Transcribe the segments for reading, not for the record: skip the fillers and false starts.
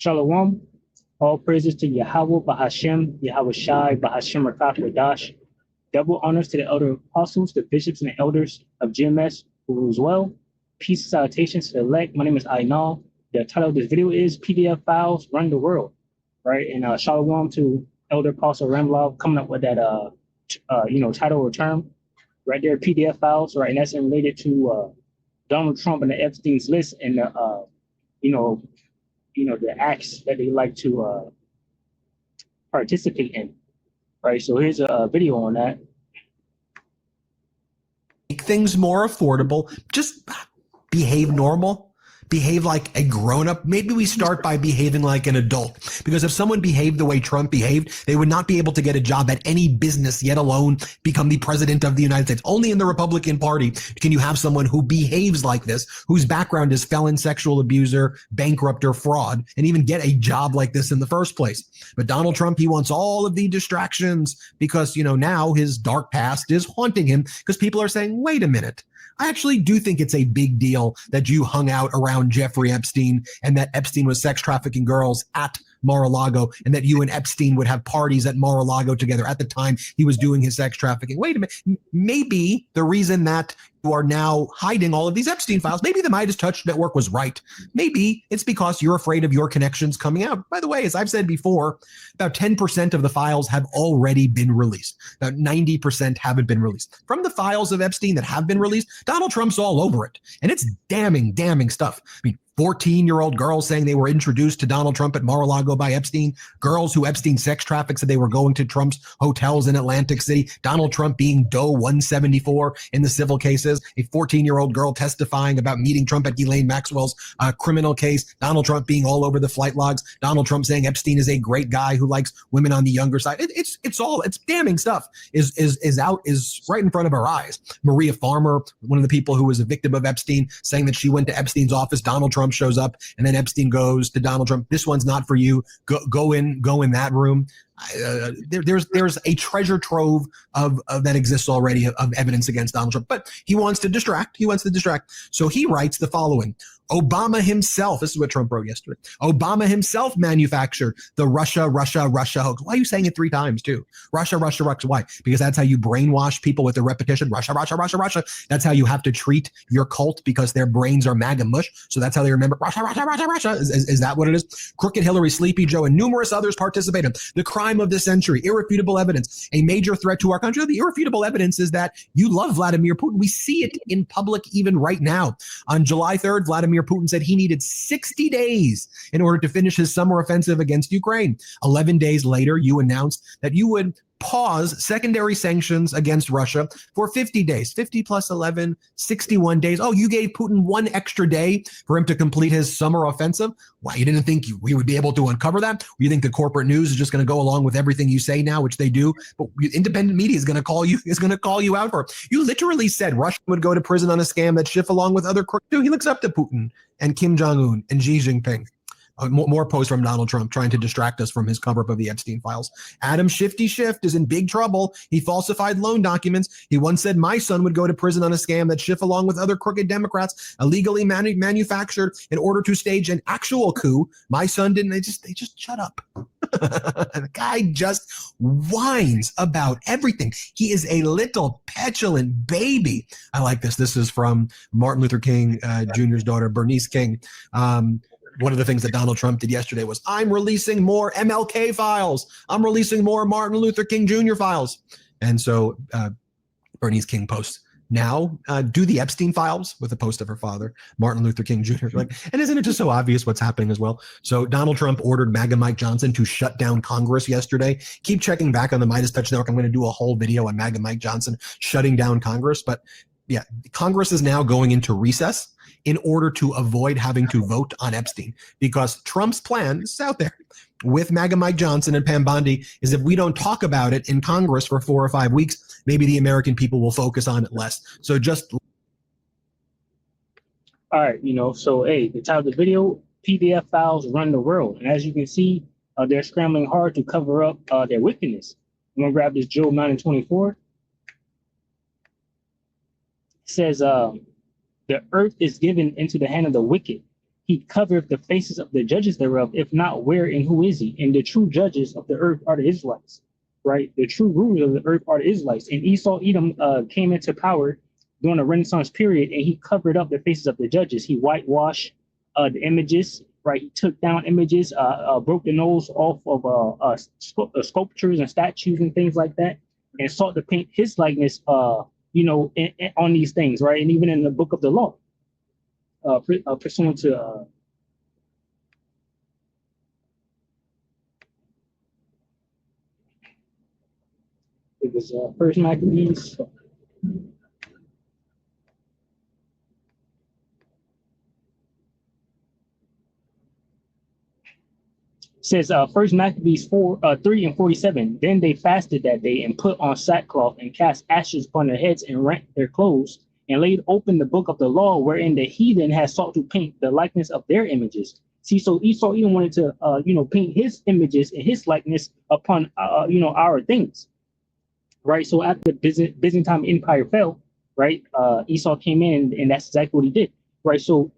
Shalom. All praises to Yahweh, Bahashem, Yahweh Shai, Bahashem Rakaf Radash. Double honors to the elder apostles, the bishops, and the elders of GMS who rule as well. Peace and salutations to the elect. My name is Ainal. The title of this video is PDF Files Run the World, right? And Shalom to Elder Apostle Ramlov coming up with that, title or term right there, PDF files, right? And that's related to Donald Trump and the Epstein's list and the, the acts that they like to participate in, right? So here's a video on that. Make things more affordable. Just behave normal. Behave like a grown-up. Maybe we start by behaving like an adult. Because if someone behaved the way Trump behaved, they would not be able to get a job at any business, yet alone become the president of the United States. Only in the Republican Party can you have someone who behaves like this, whose background is felon, sexual abuser, bankrupt, or fraud, and even get a job like this in the first place. But Donald Trump, he wants all of the distractions because, now his dark past is haunting him because people are saying, wait a minute. I actually do think it's a big deal that you hung out around Jeffrey Epstein and that Epstein was sex trafficking girls at Mar-a-Lago and that you and Epstein would have parties at Mar-a-Lago together at the time he was doing his sex trafficking. Wait a minute. Maybe the reason that you are now hiding all of these Epstein files, maybe the Midas Touch Network was right. Maybe it's because you're afraid of your connections coming out. By the way, as I've said before, about 10% of the files have already been released. About 90% haven't been released. From the files of Epstein that have been released, Donald Trump's all over it. And it's damning stuff. I mean, 14-year-old girls saying they were introduced to Donald Trump at Mar-a-Lago by Epstein. Girls who Epstein sex trafficked said they were going to Trump's hotels in Atlantic City. Donald Trump being Doe 174 in the civil cases. A 14-year-old girl testifying about meeting Trump at Ghislaine Maxwell's criminal case. Donald Trump being all over the flight logs. Donald Trump saying Epstein is a great guy who likes women on the younger side. It's damning stuff is right in front of our eyes. Maria Farmer, one of the people who was a victim of Epstein, saying that she went to Epstein's office. Donald Trump shows up and then Epstein goes to Donald Trump. This one's not for you. Go in that room. There's a treasure trove of that exists already of evidence against Donald Trump, but he wants to distract. So he writes the following. Obama himself, this is what Trump wrote yesterday. Obama himself manufactured the Russia hoax. Why are you saying it 3 times too? Russia. Why? Because that's how you brainwash people with the repetition. Russia. That's how you have to treat your cult because their brains are MAGA mush. So that's how they remember Russia. Is that what it is? Crooked Hillary, Sleepy Joe, and numerous others participated. The crime of the century, irrefutable evidence, a major threat to our country. The irrefutable evidence is that you love Vladimir Putin. We see it in public even right now. On July 3rd, Vladimir Putin said he needed 60 days in order to finish his summer offensive against Ukraine. 11 days later, you announced that you would pause secondary sanctions against Russia for 50 days, 50 plus 11, 61 days. Oh, you gave Putin 1 extra day for him to complete his summer offensive. Why, you didn't think we would be able to uncover that? Or you think the corporate news is just going to go along with everything you say now, which they do? But independent media is going to call you out for it. You literally said Russia would go to prison on a scam that Schiff along with other crooks. He looks up to Putin and Kim Jong-un and Xi Jinping. More posts from Donald Trump trying to distract us from his cover-up of the Epstein files. Adam Shifty Schiff is in big trouble. He falsified loan documents. He once said my son would go to prison on a scam that Schiff, along with other crooked Democrats, illegally manufactured in order to stage an actual coup. My son didn't. They just shut up. The guy just whines about everything. He is a little petulant baby. I like this. This is from Martin Luther King Jr.'s daughter, Bernice King. One of the things that Donald Trump did yesterday was, I'm releasing more MLK files. I'm releasing more Martin Luther King Jr. files. And so Bernice King posts, now do the Epstein files with a post of her father, Martin Luther King Jr. And isn't it just so obvious what's happening as well? So Donald Trump ordered MAGA Mike Johnson to shut down Congress yesterday. Keep checking back on the Midas Touch Network. I'm going to do a whole video on MAGA Mike Johnson shutting down Congress. But yeah, Congress is now going into recess in order to avoid having to vote on Epstein, because Trump's plan, this is out there, with MAGA Mike Johnson and Pam Bondi, is if we don't talk about it in Congress for 4 or 5 weeks, maybe the American people will focus on it less. So just... All right, so, hey, the title of the video, PDF files run the world. And as you can see, they're scrambling hard to cover up their wickedness. I'm going to grab this Job 9:24. It says, the earth is given into the hand of the wicked. he covereth the faces of the judges thereof. If not, where and who is he? And the true judges of the earth are the Israelites, right? The true rulers of the earth are the Israelites. And Esau Edom came into power during the Renaissance period, and he covered up the faces of the judges. He whitewashed the images, right? He took down images, broke the nose off of sculptures and statues and things like that, and sought to paint his likeness, on these things, right? And even in the book of the law, pursuant to it was First Maccabees. Says First Maccabees 3:47. Then they fasted that day and put on sackcloth and cast ashes upon their heads and rent their clothes and laid open the book of the law, wherein the heathen had sought to paint the likeness of their images. See, so Esau even wanted to, paint his images and his likeness upon, our things, right? So after the Byzantine Empire fell, right, Esau came in, and that's exactly what he did, right? So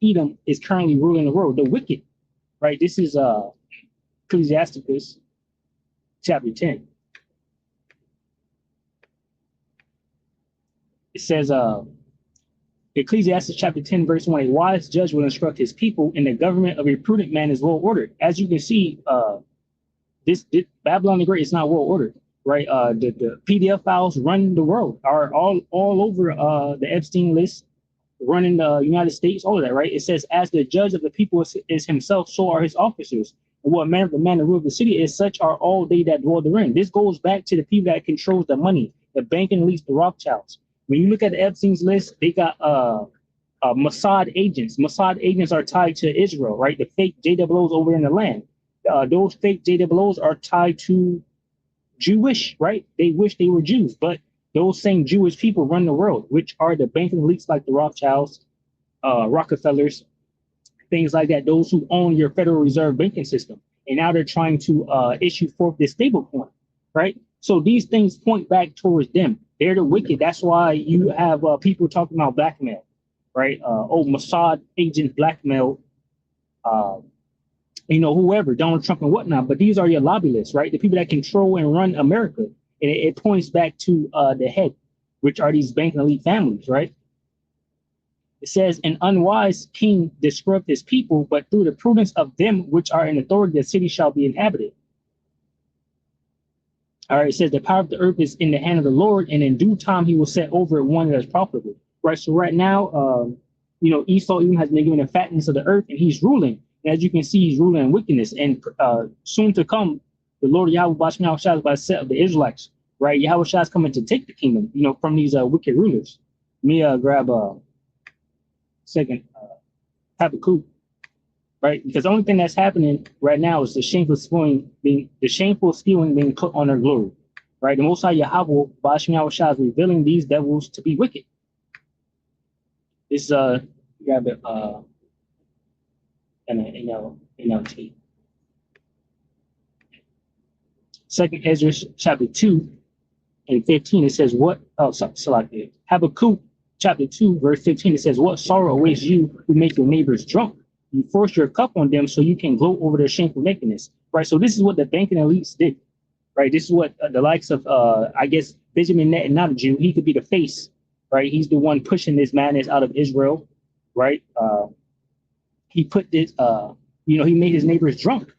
Edom is currently ruling the world, the wicked. Right, this is Ecclesiasticus chapter 10. It says, Ecclesiastes chapter 10, verse 1, a wise judge will instruct his people, and the government of a prudent man is well ordered. As you can see, this Babylon the Great is not well ordered, right? The PDF files run the world, are all over the Epstein list, running the United States, all of that, right? It says, as the judge of the people is himself, so are his officers. And what manner of the man that rule the city is, such are all they that dwell therein. This goes back to the people that controls the money, the banking elites, the Rothschilds. When you look at the Epstein's list, they got Mossad agents. Mossad agents are tied to Israel, right? The fake JWOs over in the land. Those fake JWOs are tied to Jewish, right? They wish they were Jews, but those same Jewish people run the world, which are the banking elites like the Rothschilds, Rockefellers, things like that, those who own your Federal Reserve banking system. And now they're trying to issue forth this stable coin, right? So these things point back towards them. They're the wicked. That's why you have people talking about blackmail, right? Mossad agent blackmail, whoever, Donald Trump and whatnot. But these are your lobbyists, right? The people that control and run America. And it points back to the head, which are these banking elite families, right? It says, an unwise king disrupt his people, but through the prudence of them which are in authority, the city shall be inhabited. All right, it says, the power of the earth is in the hand of the Lord, and in due time he will set over it one that is profitable. Right, so right now, Esau even has been given the fatness of the earth, and he's ruling. And as you can see, he's ruling in wickedness. And soon to come, the Lord Yahweh Basham Shah is by set of the Israelites, right? Yahweh Shah is coming to take the kingdom, from these wicked rulers. Let me grab a second Habakkuk, right? Because the only thing that's happening right now is the shameful stealing being put on their glory, right? The Most High Yahweh Basham Shah is revealing these devils to be wicked. This grab it NLT. Second Ezra chapter 2 and 15, it says, Habakkuk chapter 2, verse 15, it says, what sorrow awaits you who make your neighbors drunk? You force your cup on them so you can gloat over their shameful nakedness, right? So this is what the banking elites did, right? This is what the likes of, Benjamin Netanyahu, he could be the face, right? He's the one pushing this madness out of Israel, right? He put this, he made his neighbors drunk.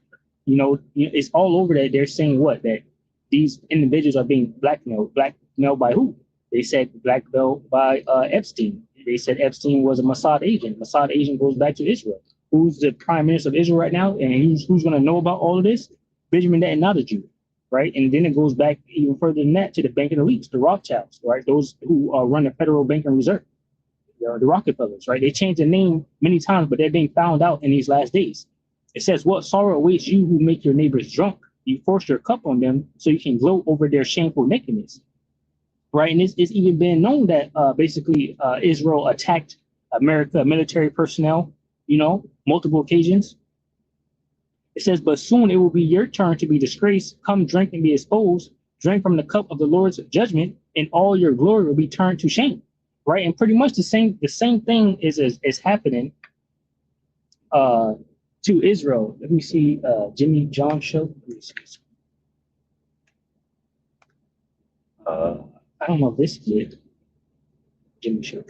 It's all over that. They're saying that these individuals are being blackmailed by who? They said blackmailed by Epstein. They said Epstein was a Mossad agent. Mossad agent goes back to Israel. Who's the prime minister of Israel right now? And who's going to know about all of this? Benjamin Netanyahu, right? And then it goes back even further than that to the banking elites, the Rothschilds, right? Those who run the Federal Banking Reserve, the Rockefellers, right? They changed the name many times, but they're being found out in these last days. It says, what sorrow awaits you who make your neighbors drunk? You force your cup on them so you can gloat over their shameful nakedness, right? And it's even been known that Israel attacked America military personnel, multiple occasions. It says, but soon it will be your turn to be disgraced. Come drink and be exposed. Drink from the cup of the Lord's judgment, and all your glory will be turned to shame, right? And pretty much the same thing is happening to Israel. Let me see. Jimmy John show. Let me see. I don't know if this is it. Jimmy show.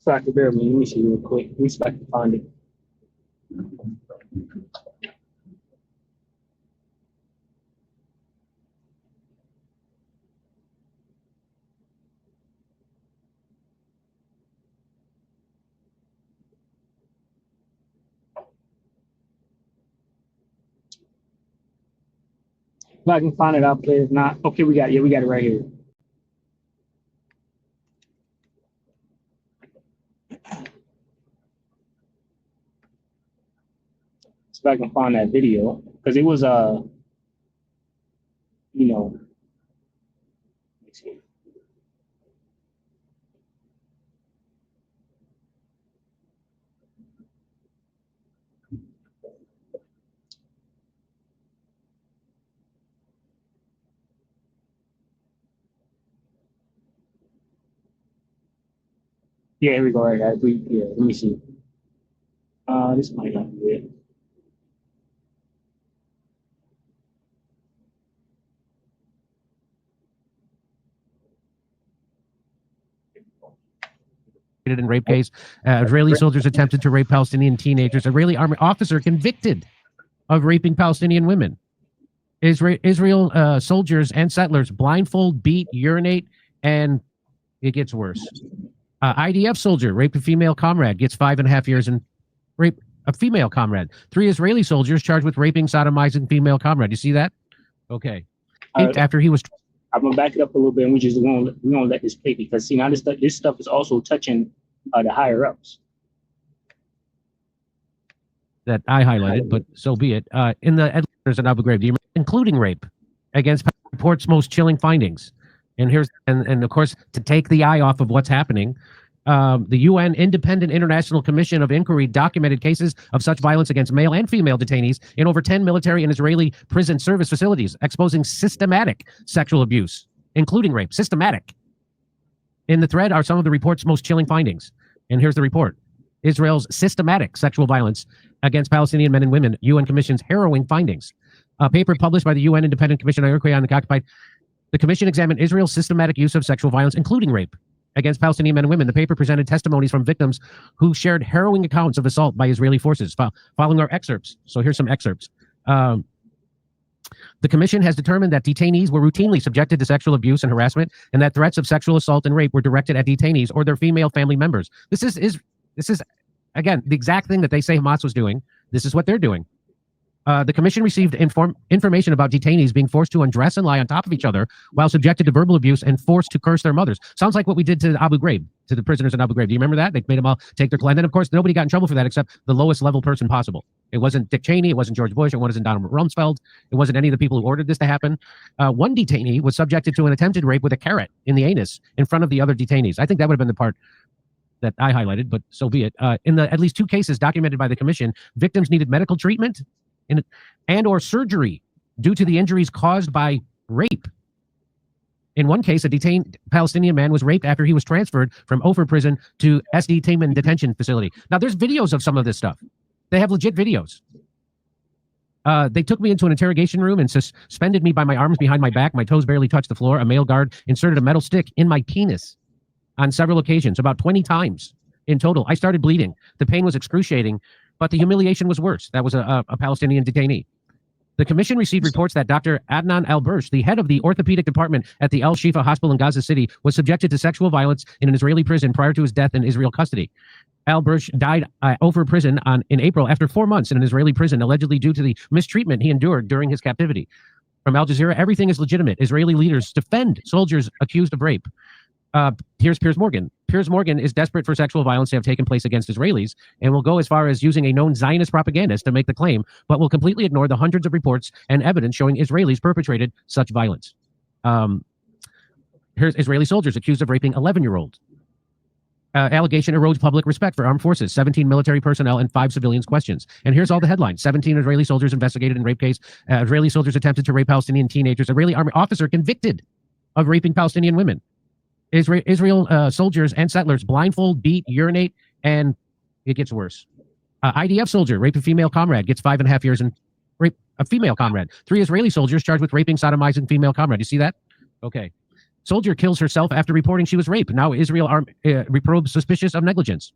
So I can bear with me. Let me see real quick. Let me see if I can find it. If I can find it, I'll play it. If not, okay, we got it right here. So if I can find that video, because it was you know, let's see. Yeah, here we go. Right, let me see. This might not be it. In rape case, Israeli soldiers attempted to rape Palestinian teenagers. Israeli army officer convicted of raping Palestinian women. Israel soldiers and settlers blindfold, beat, urinate, and it gets worse. IDF soldier raped a female comrade, gets 5.5 years and rape a female comrade. 3 Israeli soldiers charged with raping, sodomizing female comrade. You see that? Okay. After he was. I'm gonna back it up a little bit, and we're gonna let this play, because see, now this stuff is also touching the higher ups that I highlighted, but so be it. In the Editors in Abu Ghraib, do you remember, including rape, against report's most chilling findings. And here's and of course, to take the eye off of what's happening, the UN Independent International Commission of Inquiry documented cases of such violence against male and female detainees in over 10 military and Israeli prison service facilities, exposing systematic sexual abuse, including rape. Systematic. In the thread are some of the report's most chilling findings. And here's the report. Israel's systematic sexual violence against Palestinian men and women, UN Commission's harrowing findings. A paper published by the UN Independent Commission on Inquiry on the Occupied. The commission examined Israel's systematic use of sexual violence, including rape, against Palestinian men and women. The paper presented testimonies from victims who shared harrowing accounts of assault by Israeli forces. Following our excerpts. So here's some excerpts. The commission has determined that detainees were routinely subjected to sexual abuse and harassment, and that threats of sexual assault and rape were directed at detainees or their female family members. This is again the exact thing that they say Hamas was doing. This is what they're doing. The commission received information about detainees being forced to undress and lie on top of each other while subjected to verbal abuse and forced to curse their mothers. Sounds like what we did to Abu Ghraib, to the prisoners in Abu Ghraib. Do you remember that? They made them all take their clothes. And then, of course, nobody got in trouble for that except the lowest level person possible. It wasn't Dick Cheney. It wasn't George Bush. It wasn't Donald Rumsfeld. It wasn't any of the people who ordered this to happen. One detainee was subjected to an attempted rape with a carrot in the anus in front of the other detainees. I think that would have been the part that I highlighted, but so be it. In the at least 2 cases documented by the commission, victims needed medical treatment and or surgery due to the injuries caused by rape. In one case, a detained Palestinian man was raped after he was transferred from Ofer prison to SD Taman detention facility. Now, there's videos of some of this stuff. They have legit videos. They took me into an interrogation room and suspended me by my arms behind my back. My toes barely touched the floor. A male guard inserted a metal stick in my penis on several occasions, about 20 times in total. I started bleeding. The pain was excruciating, but the humiliation was worse. That was a Palestinian detainee. The commission received reports that Dr. Adnan Al-Bursh, the head of the orthopedic department at the Al-Shifa Hospital in Gaza City, was subjected to sexual violence in an Israeli prison prior to his death in Israel custody. Al-Bursh died over prison in April after 4 months in an Israeli prison, allegedly due to the mistreatment he endured during his captivity. From Al Jazeera, everything is legitimate. Israeli leaders defend soldiers accused of rape. Here's Piers Morgan. Piers Morgan is desperate for sexual violence to have taken place against Israelis and will go as far as using a known Zionist propagandist to make the claim, but will completely ignore the hundreds of reports and evidence showing Israelis perpetrated such violence. Here's Israeli soldiers accused of raping 11-year-olds. Allegation erodes public respect for armed forces. 17 military personnel and 5 civilians questions. And here's all the headlines. 17 Israeli soldiers investigated in rape case. Israeli soldiers attempted to rape Palestinian teenagers. Israeli army officer convicted of raping Palestinian women. Israel soldiers and settlers blindfold, beat, urinate, and it gets worse. IDF soldier rape a female comrade, gets 5.5 years and rape a female comrade. 3 Israeli soldiers charged with raping, sodomizing female comrade. You see that? Okay. Soldier kills herself after reporting she was raped. Now Israel reprobes suspicious of negligence.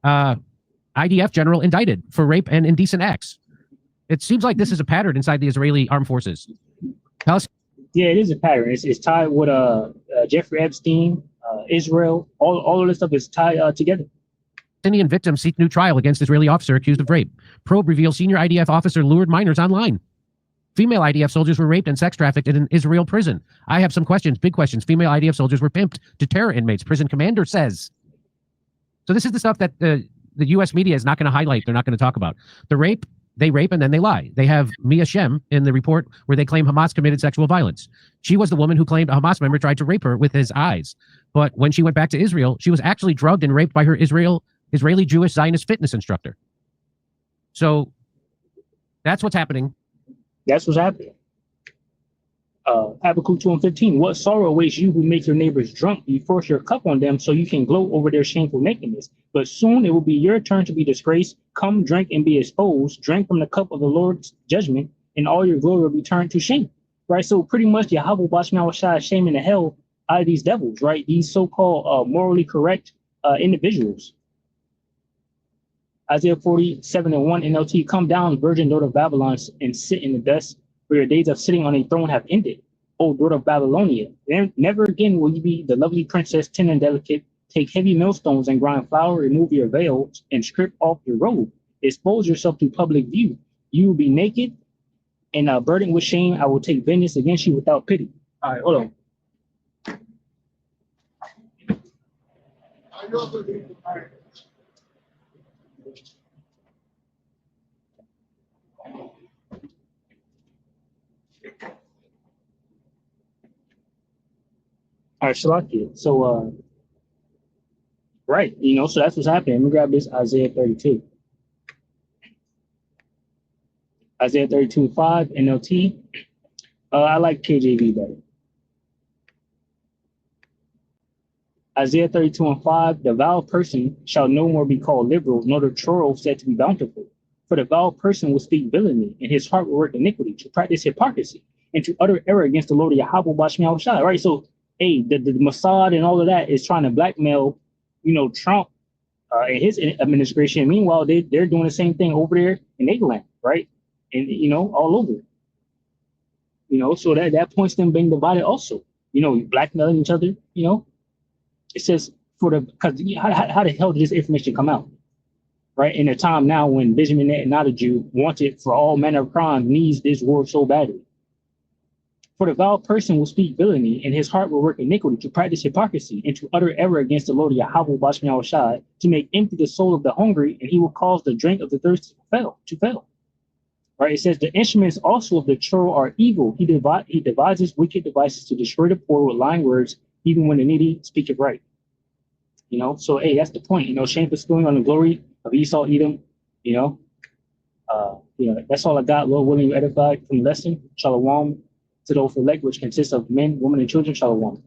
IDF general indicted for rape and indecent acts. It seems like this is a pattern inside the Israeli armed forces. Yeah, it is a pattern. It's tied with Jeffrey Epstein, Israel. All of this stuff is tied together. Palestinian victims seek new trial against Israeli officer accused of rape. Probe reveals senior IDF officer lured minors online. Female IDF soldiers were raped and sex trafficked in an Israel prison. I have some questions, big questions. Female IDF soldiers were pimped to terror inmates, prison commander says. So this is the stuff that the U.S. media is not going to highlight. They're not going to talk about. The rape, they rape and then they lie. They have Mia Shem in the report where they claim Hamas committed sexual violence. She was the woman who claimed a Hamas member tried to rape her with his eyes. But when she went back to Israel, she was actually drugged and raped by her Israeli Jewish Zionist fitness instructor. So that's what's happening. That's what's happening. Habakkuk 2:15. What sorrow awaits you who make your neighbors drunk? You force your cup on them so you can gloat over their shameful nakedness. But soon it will be your turn to be disgraced. Come, drink and be exposed. Drink from the cup of the Lord's judgment, and all your glory will be turned to shame. Right? So pretty much Yahweh Bashmah Shai is shaming the hell out of these devils, right? These so-called morally correct individuals. Isaiah 47:1 NLT, come down, virgin daughter of Babylon, and sit in the dust, for your days of sitting on a throne have ended. O daughter of Babylonia, never again will you be the lovely princess, tender and delicate. Take heavy millstones and grind flour, remove your veils, and strip off your robe. Expose yourself to public view. You will be naked and burdened with shame. I will take vengeance against you without pity. All right, hold on. All right, Shalakia. So, right, so that's what's happening. Let me grab this Isaiah 32. Isaiah 32:5 NLT. I like KJV better. Isaiah 32:5. The vile person shall no more be called liberal, nor the churl said to be bountiful. For the vile person will speak villainy, and his heart will work iniquity, to practice hypocrisy, and to utter error against the Lord Yahweh Bashmah Shai. Right, so hey, the Mossad and all of that is trying to blackmail, Trump and his administration. Meanwhile, they're doing the same thing over there in England, right? And all over. So that points them being divided also. Blackmailing each other. It says because how the hell did this information come out? Right, in a time now when Benjamin Netanyahu, wanted for all manner of crime, needs this war so badly. For the vile person will speak villainy, and his heart will work iniquity, to practice hypocrisy, and to utter error against the Lord Yahweh Bashmah Shai, to make empty the soul of the hungry, and he will cause the drink of the thirsty to fail. Right? It says the instruments also of the churl are evil. He devises wicked devices to destroy the poor with lying words, even when the needy speaketh right. So hey, that's the point. Shame bestowing on the glory of Esau, Edom. That's all I got. Lord willing, you edified from the lesson. Shalom to those elect, which consists of men, women, and children. Shalom.